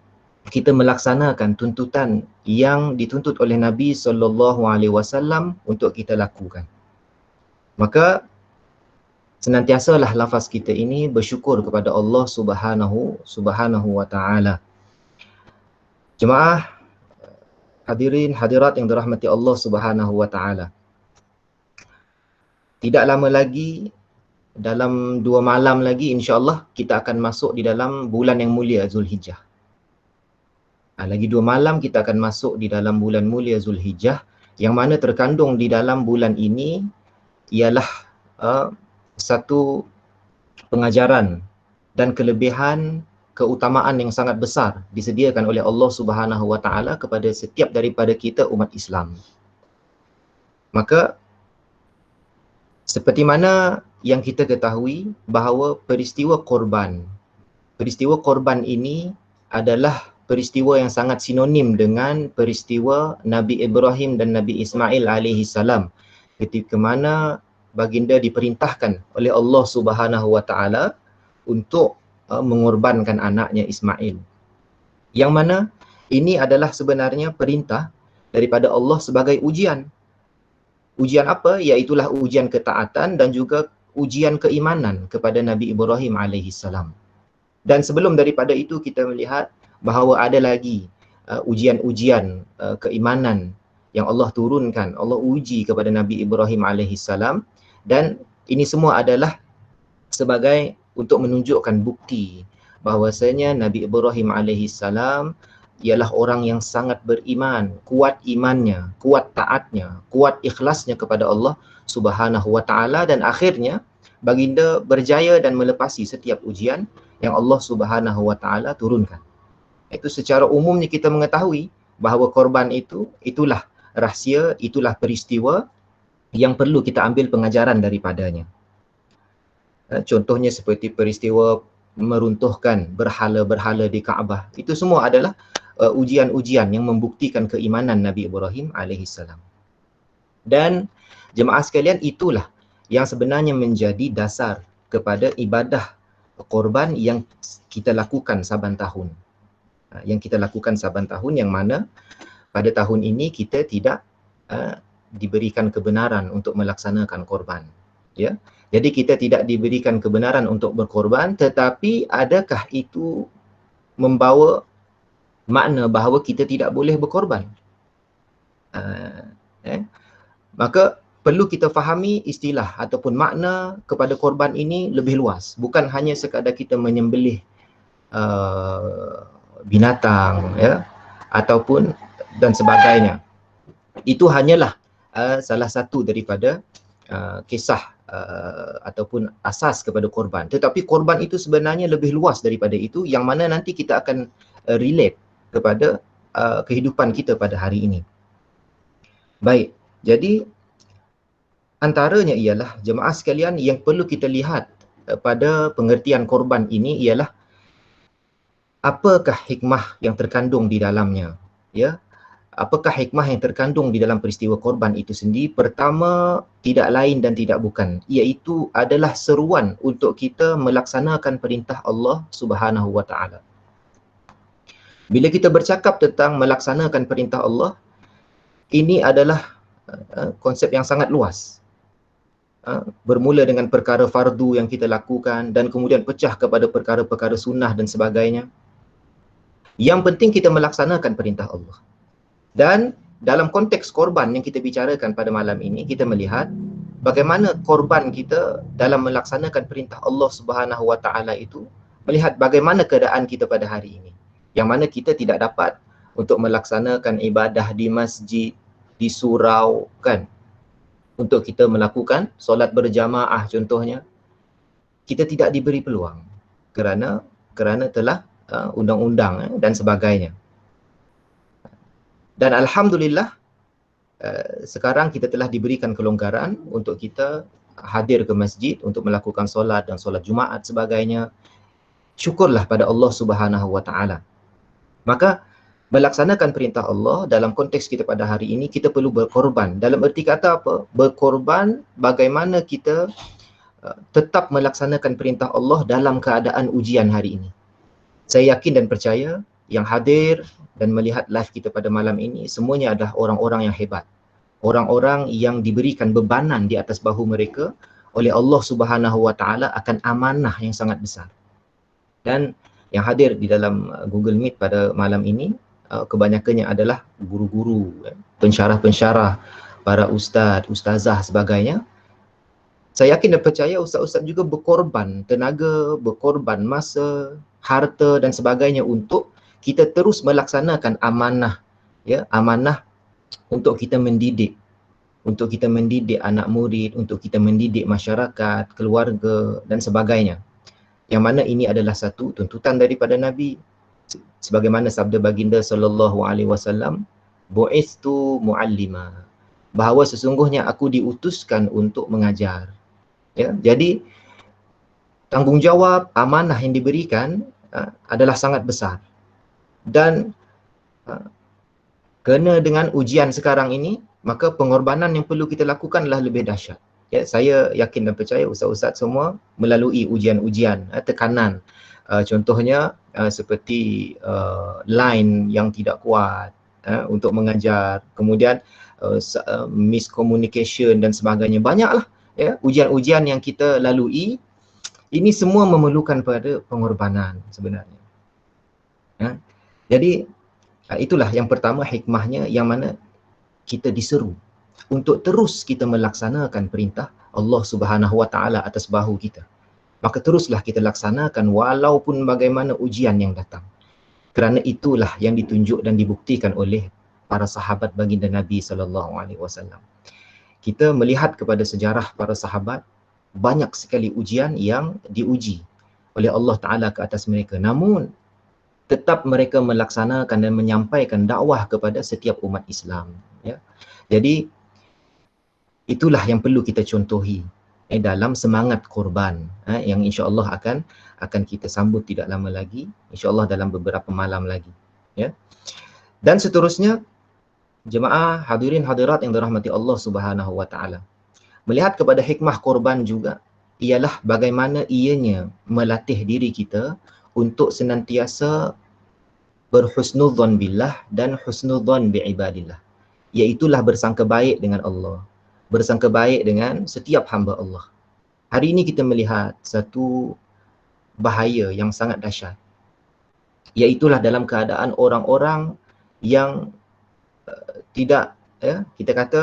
kita melaksanakan tuntutan yang dituntut oleh Nabi SAW untuk kita lakukan. Maka senantiasalah lafaz kita ini bersyukur kepada Allah Subhanahu wa taala. Jemaah hadirin hadirat yang dirahmati Allah Subhanahu wa taala. Tidak lama lagi, dalam 2 malam lagi insya-Allah kita akan masuk di dalam bulan yang mulia Zulhijjah. Lagi 2 malam kita akan masuk di dalam bulan mulia Zulhijjah, yang mana terkandung di dalam bulan ini ialah satu pengajaran dan kelebihan keutamaan yang sangat besar disediakan oleh Allah Subhanahu wa taala kepada setiap daripada kita umat Islam. Maka seperti mana yang kita ketahui bahawa peristiwa korban ini adalah peristiwa yang sangat sinonim dengan peristiwa Nabi Ibrahim dan Nabi Ismail alaihi salam, ketika mana baginda diperintahkan oleh Allah Subhanahu wa taala untuk mengorbankan anaknya Ismail. Yang mana ini adalah sebenarnya perintah daripada Allah sebagai ujian. Ujian apa? Iaitulah ujian ketaatan dan juga ujian keimanan kepada Nabi Ibrahim alaihi salam. Dan sebelum daripada itu kita melihat bahawa ada lagi ujian-ujian keimanan yang Allah turunkan, Allah uji kepada Nabi Ibrahim alaihi salam, dan Ini semua adalah sebagai untuk menunjukkan bukti bahawasanya Nabi Ibrahim alaihissalam ialah orang yang sangat beriman, kuat imannya, kuat taatnya, kuat ikhlasnya kepada Allah Subhanahu wa taala, dan akhirnya baginda berjaya dan melepasi setiap ujian yang Allah Subhanahu wa taala turunkan. Itu secara umumnya kita mengetahui bahawa korban itulah rahsia, itulah peristiwa yang perlu kita ambil pengajaran daripadanya. Contohnya seperti peristiwa meruntuhkan berhala-berhala di Kaabah. Itu semua adalah ujian-ujian yang membuktikan keimanan Nabi Ibrahim alaihissalam. Dan jemaah sekalian, itulah yang sebenarnya menjadi dasar kepada ibadah korban yang kita lakukan saban tahun. Yang kita lakukan saban tahun, yang mana pada tahun ini kita tidak diberikan kebenaran untuk melaksanakan korban. Ya. Jadi kita tidak diberikan kebenaran untuk berkorban, tetapi adakah itu membawa makna bahawa kita tidak boleh berkorban? Maka perlu kita fahami istilah ataupun makna kepada korban ini lebih luas. Bukan hanya sekadar kita menyembelih binatang, ya, ataupun dan sebagainya. Itu hanyalah salah satu daripada kisah ataupun asas kepada korban. Tetapi korban itu sebenarnya lebih luas daripada itu, yang mana nanti kita akan relate kepada kehidupan kita pada hari ini. Baik, jadi antaranya ialah jemaah sekalian yang perlu kita lihat pada pengertian korban ini ialah apakah hikmah yang terkandung di dalamnya, ya. Apakah hikmah yang terkandung di dalam peristiwa korban itu sendiri? Pertama, tidak lain dan tidak bukan, iaitu adalah seruan untuk kita melaksanakan perintah Allah Subhanahu wa taala. Bila kita bercakap tentang melaksanakan perintah Allah, ini adalah konsep yang sangat luas. Bermula dengan perkara fardu yang kita lakukan dan kemudian pecah kepada perkara-perkara sunnah dan sebagainya. Yang penting kita melaksanakan perintah Allah. Dan dalam konteks korban yang kita bicarakan pada malam ini, kita melihat bagaimana korban kita dalam melaksanakan perintah Allah Subhanahu wa taala itu, melihat bagaimana keadaan kita pada hari ini, yang mana kita tidak dapat untuk melaksanakan ibadah di masjid, di surau, kan, untuk kita melakukan solat berjamaah contohnya. Kita tidak diberi peluang kerana telah undang-undang dan sebagainya. Dan alhamdulillah sekarang kita telah diberikan kelonggaran untuk kita hadir ke masjid untuk melakukan solat dan solat Jumaat sebagainya. Syukurlah pada Allah Subhanahu wa taala. Maka melaksanakan perintah Allah dalam konteks kita pada hari ini, kita perlu berkorban. Dalam erti kata apa? Berkorban bagaimana kita tetap melaksanakan perintah Allah dalam keadaan ujian hari ini. Saya yakin dan percaya yang hadir dan melihat live kita pada malam ini semuanya adalah orang-orang yang hebat. Orang-orang yang diberikan bebanan di atas bahu mereka oleh Allah Subhanahu wa taala akan amanah yang sangat besar. Dan yang hadir di dalam Google Meet pada malam ini kebanyakannya adalah guru-guru, pensyarah-pensyarah, para ustaz, ustazah sebagainya. Saya yakin dan percaya ustaz-ustaz juga berkorban tenaga, berkorban masa, harta dan sebagainya untuk kita terus melaksanakan amanah, ya, amanah untuk kita mendidik anak murid, untuk kita mendidik masyarakat, keluarga dan sebagainya. Yang mana ini adalah satu tuntutan daripada Nabi, sebagaimana sabda baginda sallallahu alaihi wasallam, bu'istu muallima, bahawa sesungguhnya aku diutuskan untuk mengajar. Ya, jadi tanggungjawab amanah yang diberikan adalah sangat besar. Dan kena dengan ujian sekarang ini, maka pengorbanan yang perlu kita lakukan adalah lebih dahsyat. Ya, saya yakin dan percaya ustaz-ustaz semua melalui ujian-ujian, tekanan. Contohnya seperti line yang tidak kuat untuk mengajar, kemudian miscommunication dan sebagainya. Banyaklah ya ujian-ujian yang kita lalui. Ini semua memerlukan pada pengorbanan sebenarnya. Ya. Jadi itulah yang pertama hikmahnya, yang mana kita diseru untuk terus kita melaksanakan perintah Allah Subhanahu Wa Taala atas bahu kita. Maka teruslah kita laksanakan walaupun bagaimana ujian yang datang. Kerana itulah yang ditunjuk dan dibuktikan oleh para sahabat baginda Nabi SAW. Kita melihat kepada sejarah para sahabat, banyak sekali ujian yang diuji oleh Allah Ta'ala ke atas mereka. Namun, tetap mereka melaksanakan dan menyampaikan dakwah kepada setiap umat Islam. Ya. Jadi, itulah yang perlu kita contohi dalam semangat korban yang insya-Allah akan kita sambut tidak lama lagi, insya-Allah dalam beberapa malam lagi. Ya. Dan seterusnya, jemaah hadirin hadirat yang dirahmati Allah Subhanahu Wa Taala. Melihat kepada hikmah korban juga ialah bagaimana ianya melatih diri kita untuk senantiasa berhusnudzon billah dan husnudzon biibadillah. Iaitulah bersangka baik dengan Allah, bersangka baik dengan setiap hamba Allah. Hari ini kita melihat satu bahaya yang sangat dahsyat. Iaitulah dalam keadaan orang-orang yang tidak, kita kata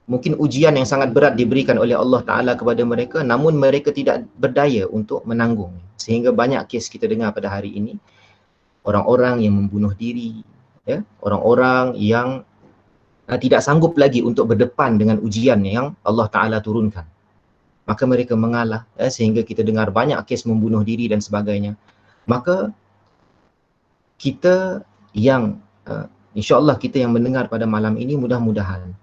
mungkin ujian yang sangat berat diberikan oleh Allah Ta'ala kepada mereka, namun mereka tidak berdaya untuk menanggung. Sehingga banyak kes kita dengar pada hari ini, orang-orang yang membunuh diri, orang-orang yang tidak sanggup lagi untuk berdepan dengan ujian yang Allah Ta'ala turunkan. Maka mereka mengalah, sehingga kita dengar banyak kes membunuh diri dan sebagainya. Maka kita yang, insya-Allah kita yang mendengar pada malam ini, mudah-mudahan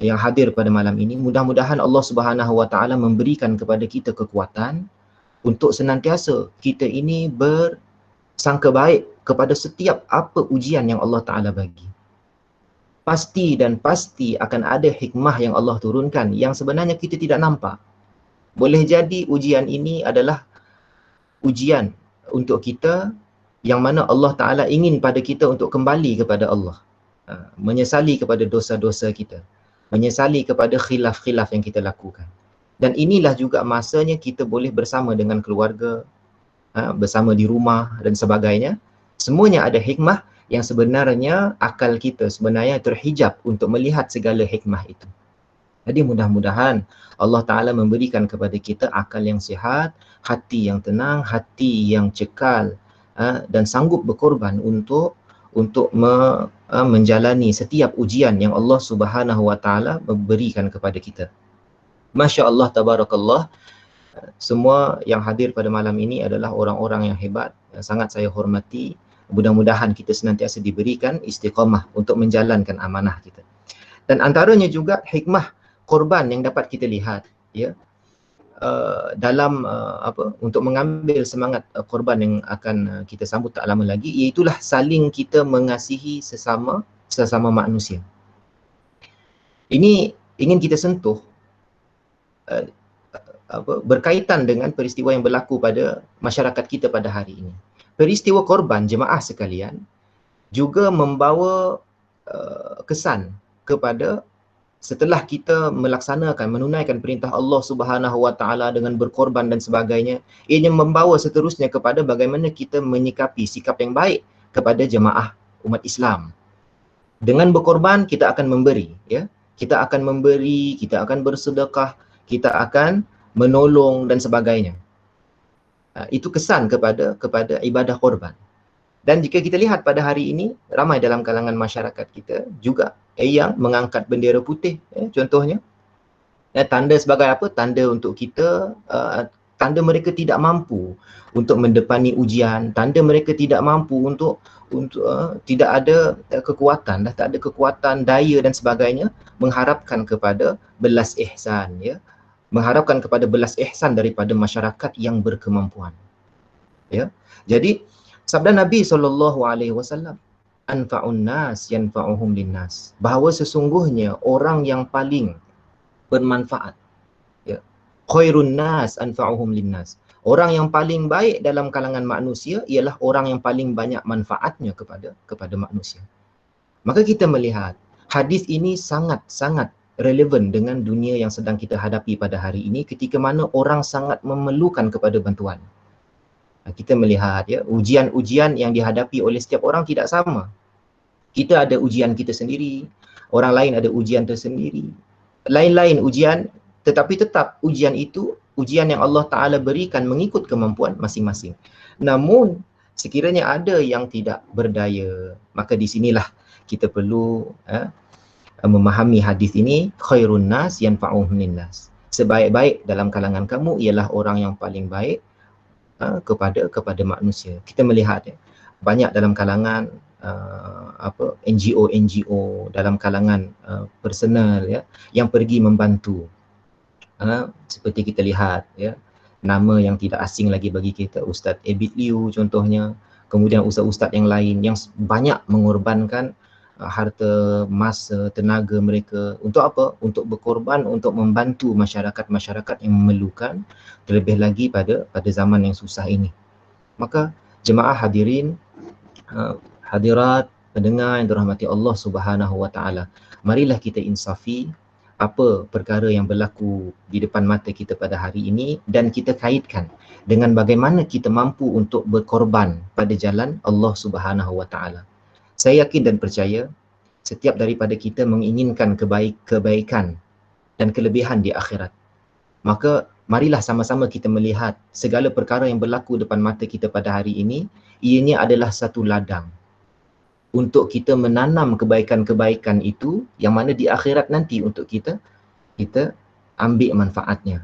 yang hadir pada malam ini, mudah-mudahan Allah Subhanahu Wa Taala memberikan kepada kita kekuatan untuk senantiasa kita ini bersangka baik kepada setiap apa ujian yang Allah Ta'ala bagi. Pasti dan pasti akan ada hikmah yang Allah turunkan yang sebenarnya kita tidak nampak. Boleh jadi ujian ini adalah ujian untuk kita yang mana Allah Ta'ala ingin pada kita untuk kembali kepada Allah. Menyesali kepada dosa-dosa kita. Menyesali kepada khilaf-khilaf yang kita lakukan. Dan inilah juga masanya kita boleh bersama dengan keluarga, bersama di rumah dan sebagainya. Semuanya ada hikmah yang sebenarnya akal kita sebenarnya terhijab untuk melihat segala hikmah itu. Jadi mudah-mudahan Allah Ta'ala memberikan kepada kita akal yang sihat, hati yang tenang, hati yang cekal, dan sanggup berkorban untuk menjalani setiap ujian yang Allah Subhanahu Wa Taala berikan kepada kita. Masya Allah, tabarakallah. Semua yang hadir pada malam ini adalah orang-orang yang hebat, yang sangat saya hormati. Mudah-mudahan kita senantiasa diberikan istiqamah untuk menjalankan amanah kita. Dan antaranya juga hikmah korban yang dapat kita lihat, ya, dalam untuk mengambil semangat korban yang akan kita sambut tak lama lagi, iaitulah saling kita mengasihi sesama manusia. Ini ingin kita sentuh berkaitan dengan peristiwa yang berlaku pada masyarakat kita pada hari ini. Peristiwa korban, jemaah sekalian, juga membawa kesan kepada setelah kita melaksanakan, menunaikan perintah Allah Subhanahu Wa Taala dengan berkorban dan sebagainya, ianya membawa seterusnya kepada bagaimana kita menyikapi sikap yang baik kepada jemaah umat Islam. Dengan berkorban, kita akan memberi, ya. Kita akan memberi, kita akan bersedekah, kita akan menolong dan sebagainya. Itu kesan kepada ibadah korban. Dan jika kita lihat pada hari ini, ramai dalam kalangan masyarakat kita juga yang mengangkat bendera putih, contohnya. Tanda sebagai apa? Tanda untuk kita, tanda mereka tidak mampu untuk mendepani ujian, tanda mereka tidak mampu untuk tidak ada kekuatan, tak ada kekuatan, daya dan sebagainya, mengharapkan kepada belas ihsan, ya. Mengharapkan kepada belas ihsan daripada masyarakat yang berkemampuan. Ya. Jadi sabda Nabi SAW, anfa'un nas yanfa'uhum linnas, bahawa sesungguhnya orang yang paling bermanfaat, ya, khairun nas anfa'uhum linnas, orang yang paling baik dalam kalangan manusia ialah orang yang paling banyak manfaatnya kepada manusia. Maka kita melihat hadis ini sangat-sangat relevan dengan dunia yang sedang kita hadapi pada hari ini, ketika mana orang sangat memerlukan kepada bantuan. Kita melihat, ya, ujian-ujian yang dihadapi oleh setiap orang tidak sama. Kita ada ujian kita sendiri, orang lain ada ujian tersendiri. lain-lain ujian, tetapi tetap ujian itu ujian yang Allah Ta'ala berikan mengikut kemampuan masing-masing. Namun sekiranya ada yang tidak berdaya, maka di sinilah kita perlu memahami hadis ini, khairun nas yanfa'uhum linnas. Sebaik-baik dalam kalangan kamu ialah orang yang paling baik kepada manusia. Kita melihat banyak dalam kalangan NGO dalam kalangan personal yang pergi membantu. Seperti kita lihat nama yang tidak asing lagi bagi kita, Ustaz Abid Liu contohnya, kemudian ustaz-ustaz yang lain yang banyak mengorbankan harta, masa, tenaga mereka untuk apa? Untuk berkorban, untuk membantu masyarakat-masyarakat yang memerlukan, terlebih lagi pada zaman yang susah ini. Maka jemaah hadirin, hadirat, pendengar yang dirahmati Allah Subhanahu wa taala, marilah kita insafi apa perkara yang berlaku di depan mata kita pada hari ini dan kita kaitkan dengan bagaimana kita mampu untuk berkorban pada jalan Allah Subhanahu wa taala. Saya yakin dan percaya setiap daripada kita menginginkan kebaikan dan kelebihan di akhirat. Maka marilah sama-sama kita melihat segala perkara yang berlaku depan mata kita pada hari ini, ianya adalah satu ladang untuk kita menanam kebaikan-kebaikan itu yang mana di akhirat nanti untuk kita ambil manfaatnya.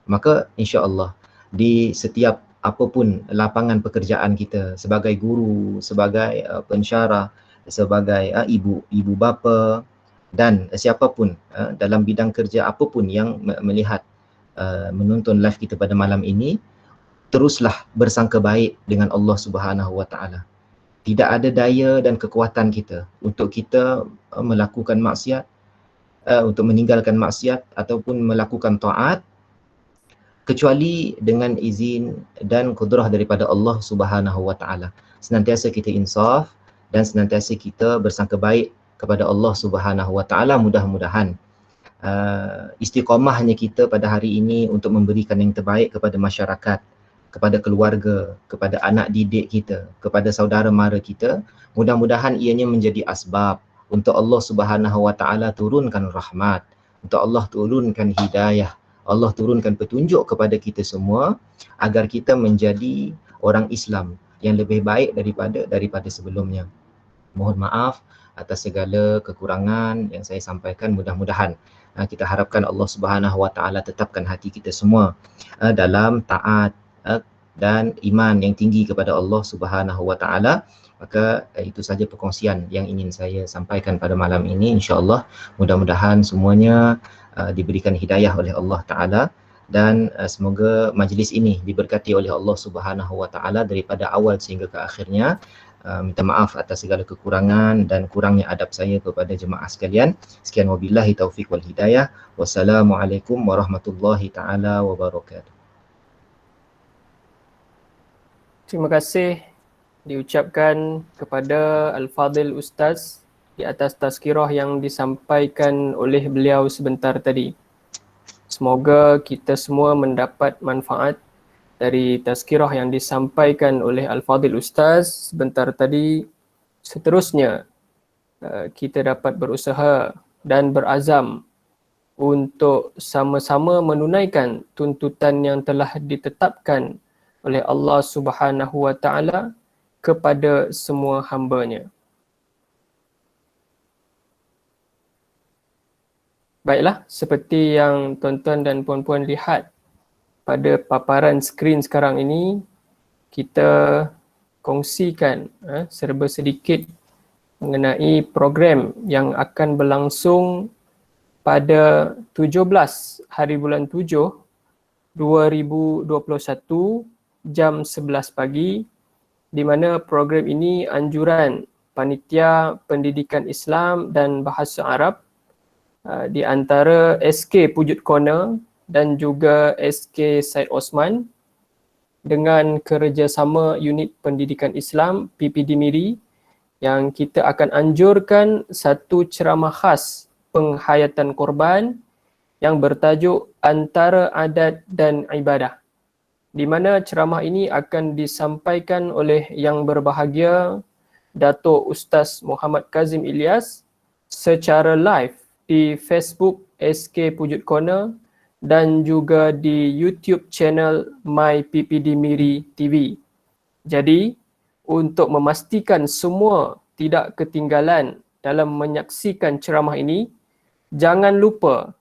Maka insya-Allah di setiap apapun lapangan pekerjaan kita sebagai guru, sebagai pensyarah, sebagai ibu bapa dan siapapun dalam bidang kerja apapun yang melihat menonton live kita pada malam ini, teruslah bersangka baik dengan Allah Subhanahu wa taala. Tidak ada daya dan kekuatan kita untuk kita melakukan maksiat, untuk meninggalkan maksiat ataupun melakukan taat kecuali dengan izin dan kudrah daripada Allah Subhanahu wa taala. Senantiasa kita insaf dan senantiasa kita bersangka baik kepada Allah Subhanahu wa taala. Mudah-mudahan istiqamahnya kita pada hari ini untuk memberikan yang terbaik kepada masyarakat, kepada keluarga, kepada anak didik kita, kepada saudara mara kita, mudah-mudahan ianya menjadi asbab untuk Allah Subhanahu wa taala turunkan rahmat, untuk Allah turunkan hidayah, Allah turunkan petunjuk kepada kita semua agar kita menjadi orang Islam yang lebih baik daripada sebelumnya. Mohon maaf atas segala kekurangan yang saya sampaikan. Mudah-mudahan kita harapkan Allah Subhanahu wa taala tetapkan hati kita semua dalam taat dan iman yang tinggi kepada Allah Subhanahu wa taala. Maka itu saja perkongsian yang ingin saya sampaikan pada malam ini. Insya-Allah mudah-mudahan semuanya diberikan hidayah oleh Allah taala dan semoga majlis ini diberkati oleh Allah Subhanahu wa taala daripada awal sehingga ke akhirnya. Minta maaf atas segala kekurangan dan kurangnya adab saya kepada jemaah sekalian. Sekian wabillahi taufik wal hidayah. Wassalamualaikum warahmatullahi taala wabarakatuh. Terima kasih diucapkan kepada Al-Fadhil Ustaz di atas tazkirah yang disampaikan oleh beliau sebentar tadi. Semoga kita semua mendapat manfaat dari tazkirah yang disampaikan oleh Al-Fadhil Ustaz sebentar tadi. Seterusnya, kita dapat berusaha dan berazam untuk sama-sama menunaikan tuntutan yang telah ditetapkan oleh Allah Subhanahu wa taala kepada semua hamba-Nya. Baiklah, seperti yang tuan-tuan dan puan-puan lihat pada paparan skrin sekarang ini, kita kongsikan serba sedikit mengenai program yang akan berlangsung pada 17 hari bulan 7 2021 jam 11 pagi, di mana program ini anjuran Panitia Pendidikan Islam dan Bahasa Arab di antara SK Pujut Corner dan juga SK Said Osman dengan kerjasama Unit Pendidikan Islam PPD Miri, yang kita akan anjurkan satu ceramah khas penghayatan korban yang bertajuk Antara Adat dan Ibadah, di mana ceramah ini akan disampaikan oleh yang berbahagia Dato' Ustaz Muhammad Kazim Ilyas secara live di Facebook SK Pujut Corner dan juga di YouTube channel My PPD Miri TV. Jadi, untuk memastikan semua tidak ketinggalan dalam menyaksikan ceramah ini, jangan lupa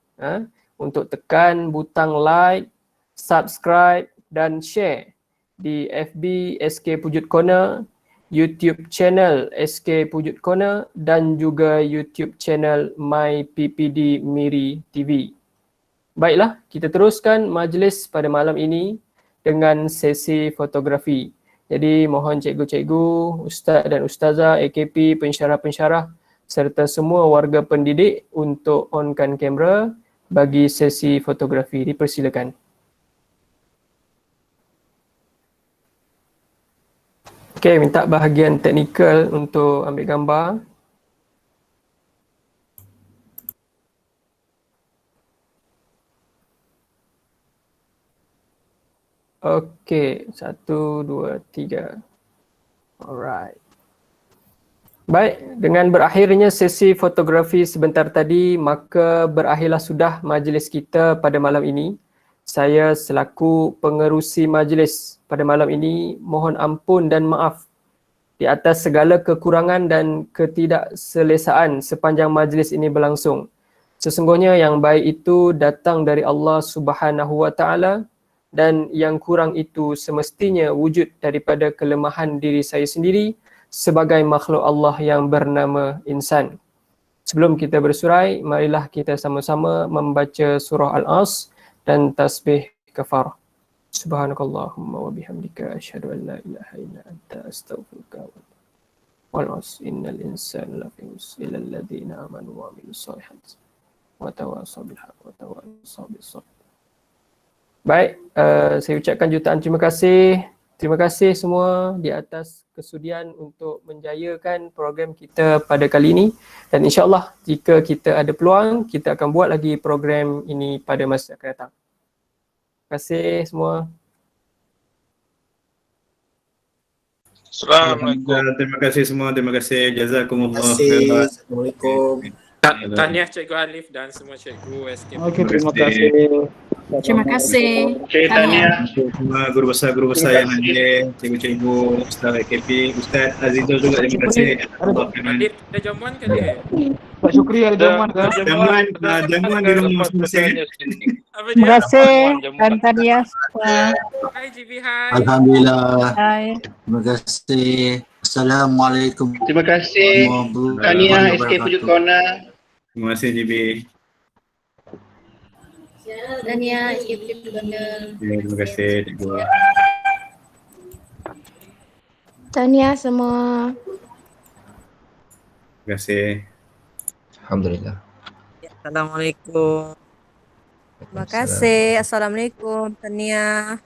untuk tekan butang like, subscribe dan share di FB SK Pujut Corner, YouTube channel SK Pujut Corner dan juga YouTube channel My PPD Miri TV. Baiklah, kita teruskan majlis pada malam ini dengan sesi fotografi. Jadi mohon cikgu-cikgu, ustaz dan ustazah, AKP, pensyarah-pensyarah serta semua warga pendidik untuk onkan kamera bagi sesi fotografi. Dipersilakan. Okey, minta bahagian teknikal untuk ambil gambar. Okey, 1, 2, 3. Alright. Baik, dengan berakhirnya sesi fotografi sebentar tadi, maka berakhirlah sudah majlis kita pada malam ini. Saya selaku pengerusi majlis pada malam ini mohon ampun dan maaf di atas segala kekurangan dan ketidakselesaan sepanjang majlis ini berlangsung. Sesungguhnya yang baik itu datang dari Allah Subhanahu Wa Taala dan yang kurang itu semestinya wujud daripada kelemahan diri saya sendiri sebagai makhluk Allah yang bernama insan. Sebelum kita bersurai, marilah kita sama-sama membaca surah Al-As dan tasbih kafarah. Subhanakallahumma wa bihamdika asyhadu an la ilaha illa anta astaghfiruka wal as innal insana lafi khusr illa alladziina amanu wa amilus solihati wa tawassaw bil haqqi wa tawassaw bis sabr. Baik, saya ucapkan jutaan terima kasih. Terima kasih semua di atas kesudian untuk menjayakan program kita pada kali ini, dan insya-Allah jika kita ada peluang kita akan buat lagi program ini pada masa akan datang. Terima kasih semua. Assalamualaikum. Terima kasih semua, terima kasih. Jazakumullah Terima kasih. khairan. Assalamualaikum. Tahniah Cikgu Alif dan semua cikgu SK. Okey, terima kasih. Terima kasih. Tahniah semua guru besar yang hadir, cikgu-cikgu, Ustaz AKP, Ustaz Azizul juga terima kasih. Alif, ada jamuan ke dia? Pak Syukri ada jamuan ke? Jamuan di rumah masing-masing. Apa Terima dia? kasih dan tadiah. Hai GB, hai. Alhamdulillah. Hai. Terima kasih. Assalamualaikum. Terima kasih. Tahniah SK Pujut Corner. Terima kasih JB. Tania, SK Corner. Ya, terima kasih cikgu. Tania semua. Terima kasih. Alhamdulillah. Assalamualaikum. Terima kasih. Assalamualaikum. Tania.